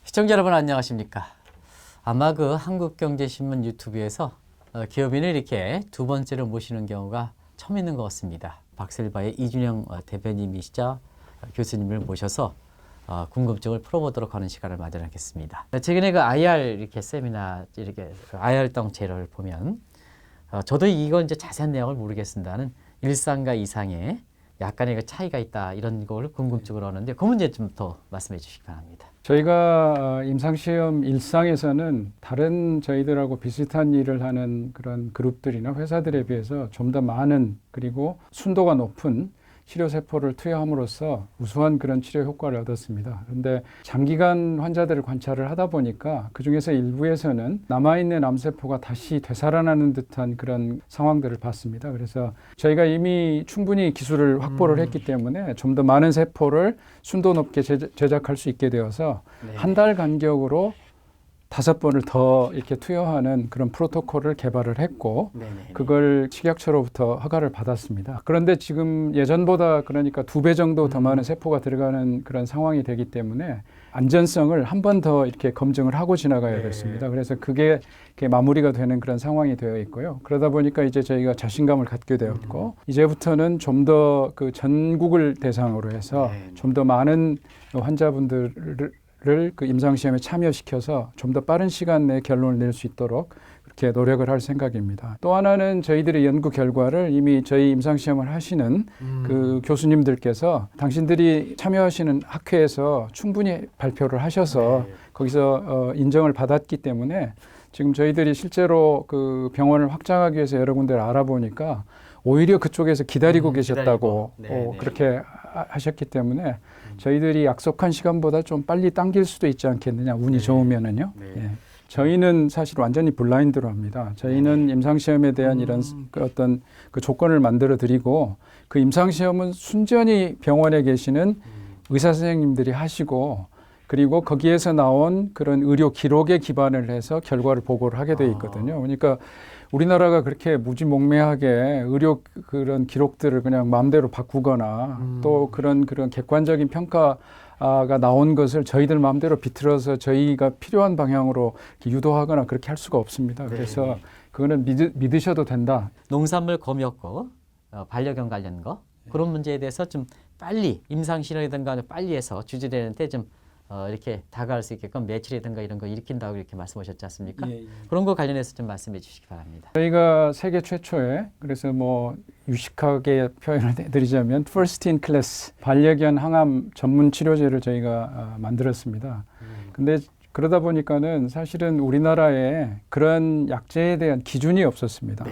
시청자 여러분 안녕하십니까? 아마 그 한국경제신문 유튜브에서 기업인을 이렇게 두 번째로 모시는 경우가 처음 있는 것 같습니다. 박셀바의 이준영 대표님이시자 교수님을 모셔서 궁금증을 풀어보도록 하는 시간을 마련하겠습니다. 최근에 그 IR 이렇게 세미나 이렇게 IR 덩체를 보면 저도 이건 이제 자세한 내용을 모르겠습니다는 일상과 이상의 약간의 그 차이가 있다 이런 걸 궁금증을 하는데 그 문제 좀 더 말씀해 주시기 바랍니다. 저희가 임상시험 일상에서는 다른 저희들하고 비슷한 일을 하는 그런 그룹들이나 회사들에 비해서 좀 더 많은 그리고 순도가 높은 치료세포를 투여함으로써 우수한 그런 치료 효과를 얻었습니다. 그런데 장기간 환자들을 관찰을 하다 보니까 그중에서 일부에서는 남아있는 암세포가 다시 되살아나는 듯한 그런 상황들을 봤습니다. 그래서 저희가 이미 충분히 기술을 확보를 했기 때문에 좀 더 많은 세포를 순도 높게 제작할 수 있게 되어서 한 달 간격으로 5번을 더 이렇게 투여하는 그런 프로토콜을 개발을 했고 그걸 식약처로부터 허가를 받았습니다. 그런데 지금 예전보다 그러니까 2배 정도 더 많은 세포가 들어가는 그런 상황이 되기 때문에 안전성을 한 번 더 이렇게 검증을 하고 지나가야 됐습니다. 그래서 그게 이렇게 마무리가 되는 그런 상황이 되어 있고요. 그러다 보니까 이제 저희가 자신감을 갖게 되었고 이제부터는 좀 더 그 전국을 대상으로 해서 좀 더 많은 환자분들을 그 임상시험에 참여시켜서 좀 더 빠른 시간 내에 결론을 낼 수 있도록 그렇게 노력을 할 생각입니다. 또 하나는 저희들의 연구 결과를 이미 저희 임상시험을 하시는 그 교수님들께서 당신들이 참여하시는 학회에서 충분히 발표를 하셔서 거기서 인정을 받았기 때문에 지금 저희들이 실제로 그 병원을 확장하기 위해서 여러 군데를 알아보니까 오히려 그쪽에서 기다리고 계셨다고 그렇게 하셨기 때문에 저희들이 약속한 시간보다 좀 빨리 당길 수도 있지 않겠느냐, 운이 좋으면은요. 예. 저희는 사실 완전히 블라인드로 합니다. 저희는 임상시험에 대한 이런 그 어떤 그 조건을 만들어 드리고 그 임상시험은 순전히 병원에 계시는 의사 선생님들이 하시고 그리고 거기에서 나온 그런 의료 기록에 기반을 해서 결과를 보고를 하게 돼 있거든요. 그러니까 우리나라가 그렇게 무지몽매하게 의료 그런 기록들을 그냥 마음대로 바꾸거나 또 그런 객관적인 평가가 나온 것을 저희들 마음대로 비틀어서 저희가 필요한 방향으로 유도하거나 그렇게 할 수가 없습니다. 그래서 그거는 믿으셔도 된다. 농산물 검역고 반려견 관련 거 그런 문제에 대해서 좀 빨리 임상실험이든가 빨리 해서 주제되는데 좀 이렇게 다가갈 수 있게끔 매출이든가 이런 거 일으킨다고 이렇게 말씀하셨지 않습니까? 그런 거 관련해서 좀 말씀해 주시기 바랍니다. 저희가 세계 최초의 그래서 뭐 유식하게 표현을 해드리자면 first in class 반려견 항암 전문 치료제를 저희가 만들었습니다. 근데 그러다 보니까는 사실은 우리나라에 그런 약제에 대한 기준이 없었습니다.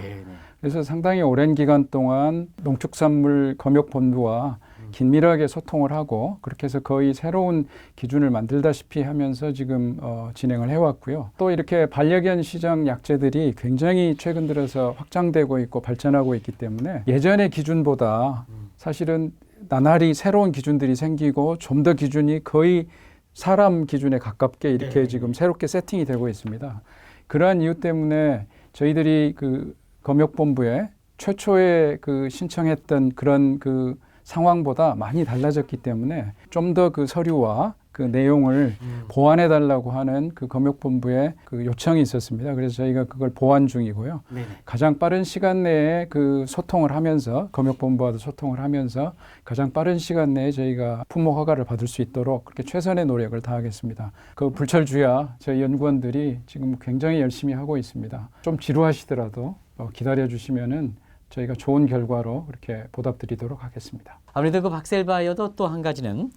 그래서 상당히 오랜 기간 동안 농축산물 검역본부와 긴밀하게 소통을 하고 그렇게 해서 거의 새로운 기준을 만들다시피 하면서 지금 진행을 해왔고요. 또 이렇게 반려견 시장 약제들이 굉장히 최근 들어서 확장되고 있고 발전하고 있기 때문에 예전의 기준보다 사실은 나날이 새로운 기준들이 생기고 좀 더 기준이 거의 사람 기준에 가깝게 이렇게 지금 새롭게 세팅이 되고 있습니다. 그러한 이유 때문에 저희들이 그 검역본부에 최초에 그 신청했던 그런 그 상황보다 많이 달라졌기 때문에 좀 더 그 서류와 그 내용을 보완해 달라고 하는 그 검역본부의 그 요청이 있었습니다. 그래서 저희가 그걸 보완 중이고요. 가장 빠른 시간 내에 그 소통을 하면서 검역본부와도 소통을 하면서 가장 빠른 시간 내에 저희가 품목 허가를 받을 수 있도록 그렇게 최선의 노력을 다하겠습니다. 그 불철주야 저희 연구원들이 지금 굉장히 열심히 하고 있습니다. 좀 지루하시더라도 기다려 주시면은 저희가 좋은 결과로 그렇게 보답드리도록 하겠습니다. 아무래도 그 박셀바이오도 또 한 가지는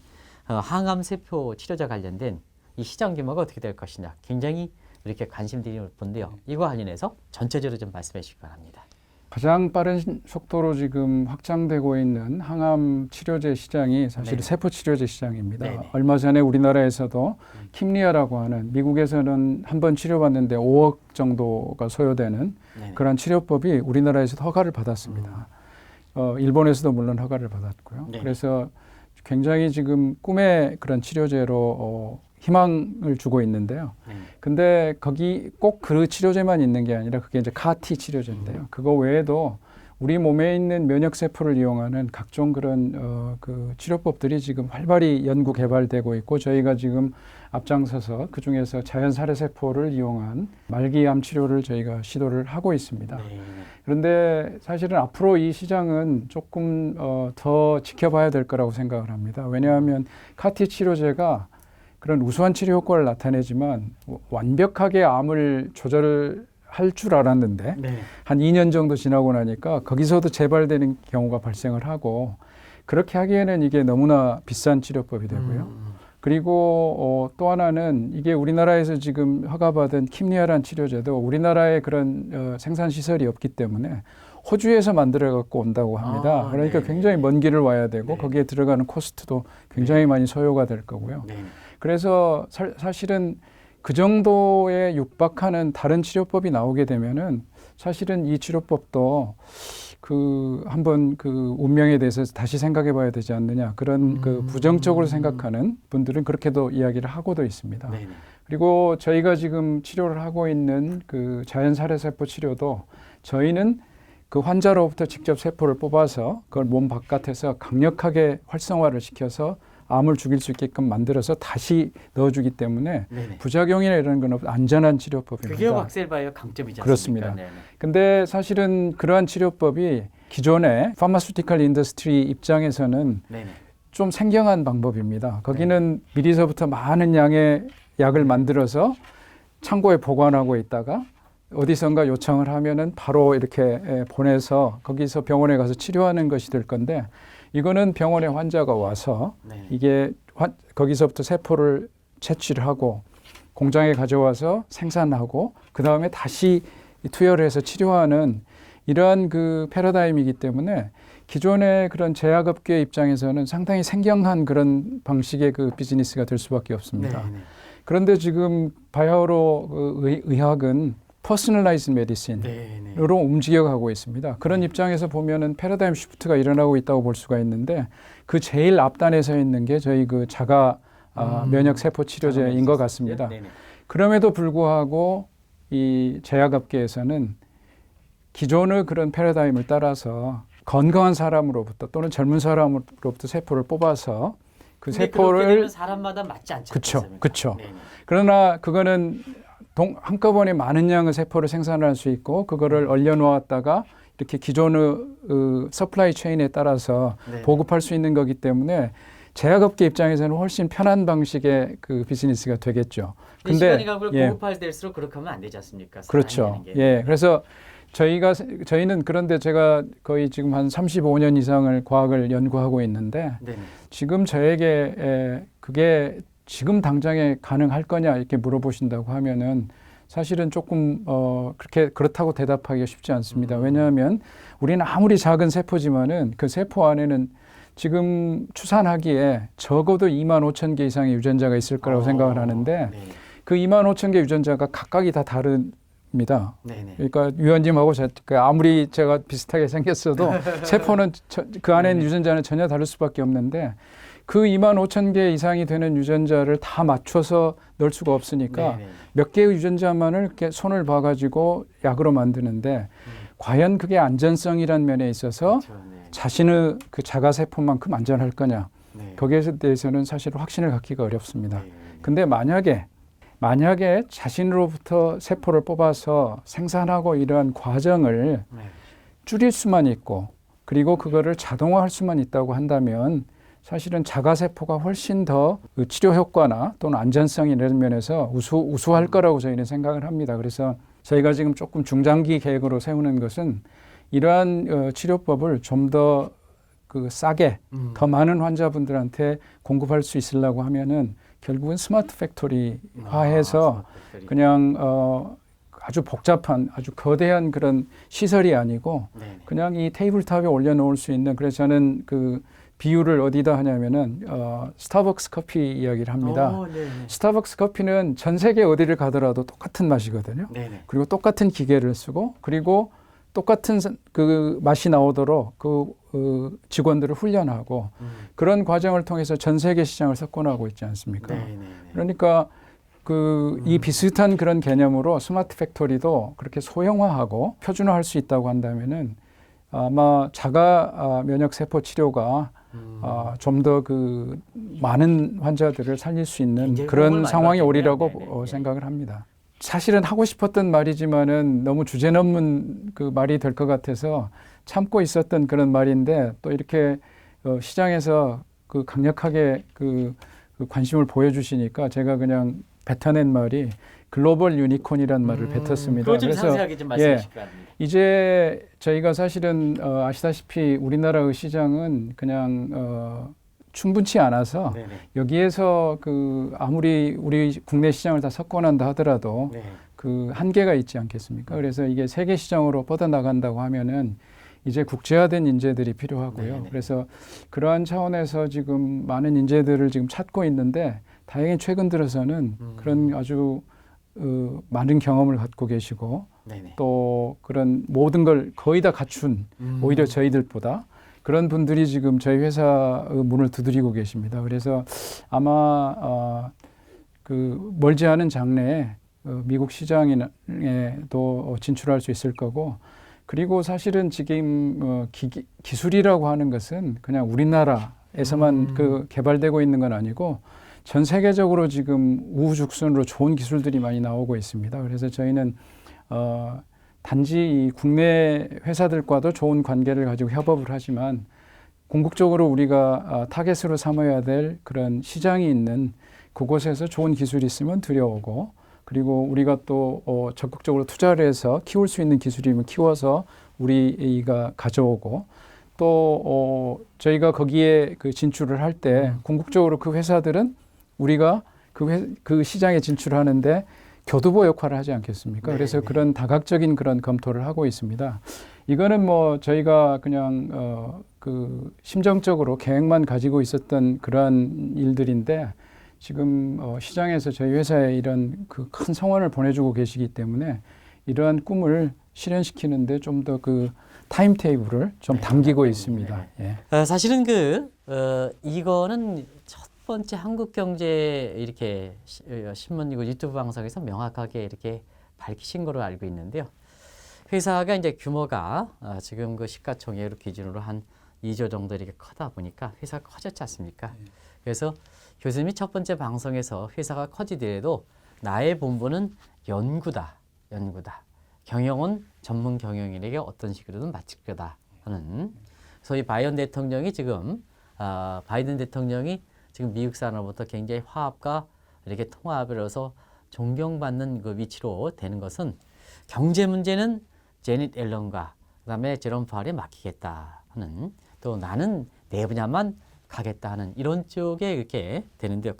항암세포 치료제 관련된 이 시장 규모가 어떻게 될 것이냐 굉장히 이렇게 관심들이 높은데요. 이거 관련해서 전체적으로 좀 말씀해 주시기 바랍니다. 가장 빠른 속도로 지금 확장되고 있는 항암 치료제 시장이 사실 세포 치료제 시장입니다. 얼마 전에 우리나라에서도 킴리아라고 하는 미국에서는 한 번 치료받는데 5억 정도가 소요되는 그런 치료법이 우리나라에서도 허가를 받았습니다. 일본에서도 물론 허가를 받았고요. 그래서 굉장히 지금 꿈의 그런 치료제로 희망을 주고 있는데요. 근데 거기 꼭 그 치료제만 있는 게 아니라 그게 이제 카티 치료제인데요. 그거 외에도 우리 몸에 있는 면역세포를 이용하는 각종 그런 그 치료법들이 지금 활발히 연구 개발되고 있고 저희가 지금 앞장서서 그중에서 자연 살해 세포를 이용한 말기암 치료를 저희가 시도를 하고 있습니다. 네. 그런데 사실은 앞으로 이 시장은 조금 더 지켜봐야 될 거라고 생각을 합니다. 왜냐하면 CAR-T 치료제가 그런 우수한 치료 효과를 나타내지만 완벽하게 암을 조절할 줄 알았는데 네. 한 2년 정도 지나고 나니까 거기서도 재발되는 경우가 발생을 하고 그렇게 하기에는 이게 너무나 비싼 치료법이 되고요. 그리고 또 하나는 이게 우리나라에서 지금 허가받은 킴리아라는 치료제도 우리나라에 그런 생산 시설이 없기 때문에 호주에서 만들어 갖고 온다고 합니다. 그러니까 네. 굉장히 먼 길을 와야 되고 네. 거기에 들어가는 코스트도 굉장히 많이 소요가 될 거고요. 네. 그래서 사실은 그 정도에 육박하는 다른 치료법이 나오게 되면은 사실은 이 치료법도 한번 운명에 대해서 다시 생각해 봐야 되지 않느냐 그런 부정적으로 생각하는 분들은 그렇게도 이야기를 하고도 있습니다. 네. 그리고 저희가 지금 치료를 하고 있는 그 자연 살해 세포 치료도 저희는 그 환자로부터 직접 세포를 뽑아서 그걸 몸 바깥에서 강력하게 활성화를 시켜서 암을 죽일 수 있게끔 만들어서 다시 넣어주기 때문에 네네. 부작용이나 이런 건 없고 안전한 치료법입니다. 그게 박셀바이오 강점이지 않습니까? 그렇습니다. 네네. 근데 사실은 그러한 치료법이 기존의 파마수티컬 인더스트리 입장에서는 네네. 좀 생경한 방법입니다. 거기는 미리서부터 많은 양의 약을 만들어서 창고에 보관하고 있다가 어디선가 요청을 하면은 바로 이렇게 보내서 거기서 병원에 가서 치료하는 것이 될 건데 이거는 병원에 환자가 와서 네. 이게 거기서부터 세포를 채취를 하고 공장에 가져와서 생산하고 그 다음에 다시 투여를 해서 치료하는 이러한 그 패러다임이기 때문에 기존의 그런 제약업계 입장에서는 상당히 생경한 그런 방식의 그 비즈니스가 될 수밖에 없습니다. 네네. 그런데 지금 바이오로 의학은 퍼스널라이즈 메디신으로 네네. 움직여가고 있습니다. 그런 입장에서 보면은 패러다임 시프트가 일어나고 있다고 볼 수가 있는데 그 제일 앞단에 서 있는 게 저희 그 자가 면역 세포 치료제인 것 같습니다. 네네. 그럼에도 불구하고 이 제약업계에서는 기존의 그런 패러다임을 따라서 건강한 사람으로부터 또는 젊은 사람으로부터 세포를 뽑아서 그 근데 그렇게 세포를 되면 사람마다 맞지 않지 않습니까? 그쵸. 네네. 그러나 그거는 한꺼번에 많은 양의 세포를 생산할 수 있고 그거를 얼려놓았다가 이렇게 기존의 서플라이 체인에 따라서 네네. 보급할 수 있는 거기 때문에 제약업계 입장에서는 훨씬 편한 방식의 그 비즈니스가 되겠죠. 근데 시간이 가고 고급화 될수록 그렇게 하면 안 되지 않습니까? 그렇죠. 사람이 하는 게. 예. 그래서 저희는 그런데 제가 거의 지금 한 35년 이상을 과학을 연구하고 있는데 네네. 지금 저에게 그게 지금 당장에 가능할 거냐 이렇게 물어보신다고 하면은 사실은 조금 그렇다고 대답하기가 쉽지 않습니다. 왜냐하면 우리는 아무리 작은 세포지만은 그 세포 안에는 지금 추산하기에 적어도 2만 5천 개 이상의 유전자가 있을 거라고 생각을 하는데 네. 그 2만 5천 개 유전자가 각각이 다 다릅니다. 네네. 그러니까 위원님하고 아무리 제가 비슷하게 생겼어도 세포는 그 안에 있는 유전자는 전혀 다를 수밖에 없는데 그 2만 5천 개 이상이 되는 유전자를 다 맞춰서 넣을 수가 없으니까 네네. 몇 개의 유전자만을 이렇게 손을 봐가지고 약으로 만드는데 과연 그게 안전성이란 면에 있어서 그렇죠. 네. 자신의 그 자가세포만큼 안전할 거냐 네. 거기에 대해서는 사실 확신을 갖기가 어렵습니다. 네. 근데 만약에 자신으로부터 세포를 뽑아서 생산하고 이러한 과정을 네. 줄일 수만 있고 그리고 그거를 자동화할 수만 있다고 한다면 사실은 자가세포가 훨씬 더 그 치료 효과나 또는 안전성 이런 면에서 우수할 거라고 저희는 생각을 합니다. 그래서 저희가 지금 조금 중장기 계획으로 세우는 것은 이러한 치료법을 좀 더 그 싸게 더 많은 환자분들한테 공급할 수 있으려고 하면은 결국은 스마트 팩토리화해서 그냥 아주 복잡한 아주 거대한 그런 시설이 아니고 네네. 그냥 이 테이블탑에 올려놓을 수 있는 그래서 저는 그 비유를 어디다 하냐면은 스타벅스 커피 이야기를 합니다. 네네. 스타벅스 커피는 전 세계 어디를 가더라도 똑같은 맛이거든요. 네네. 그리고 똑같은 기계를 쓰고 그리고 똑같은 그 맛이 나오도록 직원들을 훈련하고 그런 과정을 통해서 전 세계 시장을 석권하고 있지 않습니까? 네네. 그러니까 이 비슷한 그런 개념으로 스마트 팩토리도 그렇게 소형화하고 표준화할 수 있다고 한다면은 아마 자가 면역 세포 치료가 좀 더 그 많은 환자들을 살릴 수 있는 굉장히 그런 도움을 상황이 많이 오리라고 받겠네요. 생각을 합니다. 사실은 하고 싶었던 말이지만은 너무 주제넘는 그 말이 될 것 같아서 참고 있었던 그런 말인데 또 이렇게 시장에서 그 강력하게 그 관심을 보여주시니까 제가 그냥 뱉어낸 말이 글로벌 유니콘이라는 말을 뱉었습니다. 그거 좀 상세하게 좀 말씀해 주실 것 같습니다. 이제 저희가 사실은 아시다시피 우리나라의 시장은 그냥 충분치 않아서 네네. 여기에서 그 아무리 우리 국내 시장을 다 석권한다 하더라도 네. 그 한계가 있지 않겠습니까? 그래서 이게 세계 시장으로 뻗어나간다고 하면은 이제 국제화된 인재들이 필요하고요. 네네. 그래서 그러한 차원에서 지금 많은 인재들을 지금 찾고 있는데 다행히 최근 들어서는 그런 아주 많은 경험을 갖고 계시고 네네. 또 그런 모든 걸 거의 다 갖춘 오히려 저희들보다 그런 분들이 지금 저희 회사의 문을 두드리고 계십니다. 그래서 아마 그 멀지 않은 장래에 미국 시장에도 진출할 수 있을 거고 그리고 사실은 지금 기술이라고 하는 것은 그냥 우리나라에서만 그 개발되고 있는 건 아니고 전 세계적으로 지금 우후죽순으로 좋은 기술들이 많이 나오고 있습니다. 그래서 저희는 단지 이 국내 회사들과도 좋은 관계를 가지고 협업을 하지만 궁극적으로 우리가 타겟으로 삼아야 될 그런 시장이 있는 그곳에서 좋은 기술이 있으면 들여오고 그리고 우리가 또 적극적으로 투자를 해서 키울 수 있는 기술이면 키워서 우리가 가져오고 또 저희가 거기에 그 진출을 할 때 궁극적으로 그 회사들은 우리가 그 시장에 진출하는데 교두보 역할을 하지 않겠습니까? 그래서 그런 다각적인 그런 검토를 하고 있습니다. 이거는 뭐 저희가 그냥 그 심정적으로 계획만 가지고 있었던 그러한 일들인데 지금 시장에서 저희 회사에 이런 그 큰 성원을 보내주고 계시기 때문에 이러한 꿈을 실현시키는데 좀 더 그 타임테이블을 좀 당기고 있습니다. 예. 사실은 이거는 첫 번째 한국경제 이렇게 신문이고 유튜브 방송에서 명확하게 이렇게 밝히신 거로 알고 있는데요. 회사가 이제 규모가 지금 그 시가총액 기준으로 한 2조 정도 이렇게 크다 보니까 회사가 커졌지 않습니까? 그래서 교수님이 첫 번째 방송에서 회사가 커지더라도 나의 본분은 연구다. 경영은 전문 경영인에게 어떤 식으로든 마칠 거다 하는. 소위 바이든 대통령이 지금 미국 사람으로부터 굉장히 화합과 이렇게 통합을 해서 존경받는 그 위치로 되는 것은 경제 문제는 제닛 앨런과 그다음에 제롬 파월에 맡기겠다 하는 또 나는 내 분야만 가겠다 하는 이런 쪽에 이렇게 되는데요.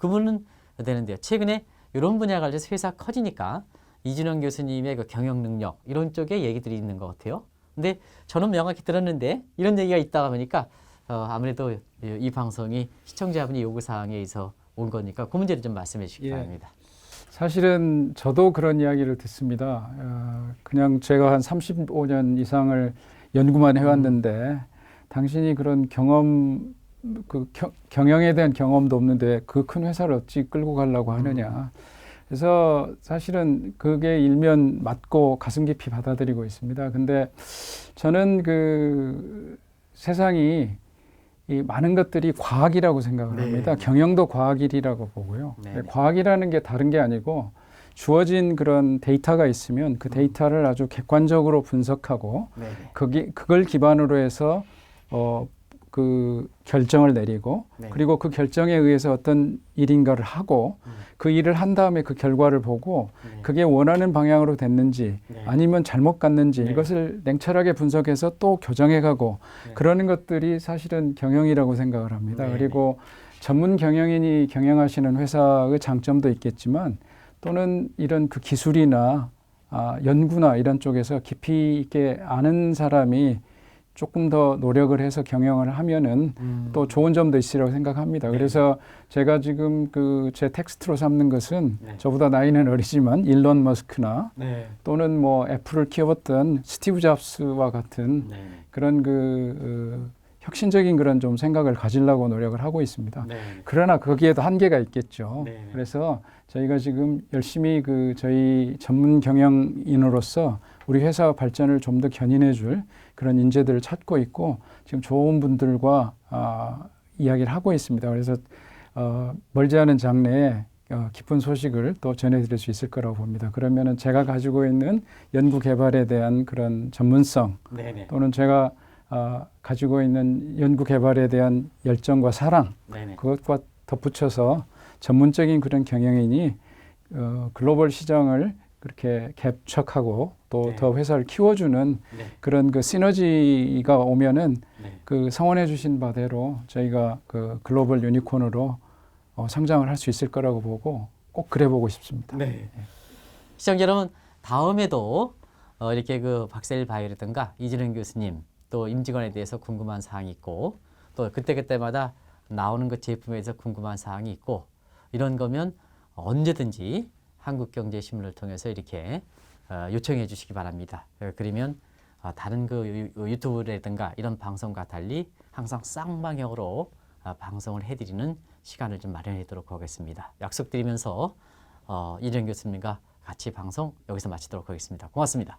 최근에 이런 분야 관련해서 회사 커지니까 이준영 교수님의 그 경영 능력 이런 쪽에 얘기들이 있는 것 같아요. 근데 저는 명확히 들었는데 이런 얘기가 있다 보니까 아무래도 이 방송이 시청자분이 요구사항에 의해서 온 거니까 그 문제를 좀 말씀해 주시기 바랍니다. 사실은 저도 그런 이야기를 듣습니다. 그냥 제가 한 35년 이상을 연구만 해왔는데 당신이 그런 경영에 대한 경험도 없는데 그 큰 회사를 어찌 끌고 가려고 하느냐. 그래서 사실은 그게 일면 맞고 가슴 깊이 받아들이고 있습니다. 근데 저는 그 세상이 이 많은 것들이 과학이라고 생각을 합니다. 경영도 과학이라고 보고요. 과학이라는 게 다른 게 아니고 주어진 그런 데이터가 있으면 그 데이터를 아주 객관적으로 분석하고 그걸 기반으로 해서 그 결정을 내리고 그리고 그 결정에 의해서 어떤 일인가를 하고 그 일을 한 다음에 그 결과를 보고 그게 원하는 방향으로 됐는지 아니면 잘못 갔는지 이것을 냉철하게 분석해서 또 교정해가고 그러는 것들이 사실은 경영이라고 생각을 합니다. 그리고 전문 경영인이 경영하시는 회사의 장점도 있겠지만 또는 이런 그 기술이나 연구나 이런 쪽에서 깊이 있게 아는 사람이 조금 더 노력을 해서 경영을 하면은 또 좋은 점도 있으리라고 생각합니다. 그래서 제가 지금 그 제 텍스트로 삼는 것은 저보다 나이는 어리지만 일론 머스크나 또는 뭐 애플을 키워봤던 스티브 잡스와 같은 그런 혁신적인 그런 좀 생각을 가지려고 노력을 하고 있습니다. 그러나 거기에도 한계가 있겠죠. 그래서 저희가 지금 열심히 저희 전문 경영인으로서 우리 회사 발전을 좀 더 견인해 줄 그런 인재들을 찾고 있고 지금 좋은 분들과 이야기를 하고 있습니다. 그래서 멀지 않은 장래에 기쁜 소식을 또 전해드릴 수 있을 거라고 봅니다. 그러면은 제가 가지고 있는 연구 개발에 대한 그런 전문성 네네. 또는 제가 가지고 있는 연구 개발에 대한 열정과 사랑 네네. 그것과 덧붙여서 전문적인 그런 경영인이 글로벌 시장을 그렇게 개척하고 또 네. 더 회사를 키워주는 네. 그런 그 시너지가 오면은 네. 그 성원해 주신 바대로 저희가 그 글로벌 유니콘으로 성장을 할 수 있을 거라고 보고 꼭 그래 보고 싶습니다. 네. 시청자 여러분, 다음에도 이렇게 그 박셀바이오라든가 이진영 교수님 또 임직원에 대해서 궁금한 사항이 있고 또 그때그때마다 나오는 그 제품에 대해서 궁금한 사항이 있고 이런 거면 언제든지 한국경제신문을 통해서 이렇게 요청해 주시기 바랍니다. 그러면 다른 그 유튜브라든가 이런 방송과 달리 항상 쌍방향으로 방송을 해드리는 시간을 좀 마련하도록 하겠습니다. 약속드리면서 이정 교수님과 같이 방송 여기서 마치도록 하겠습니다. 고맙습니다.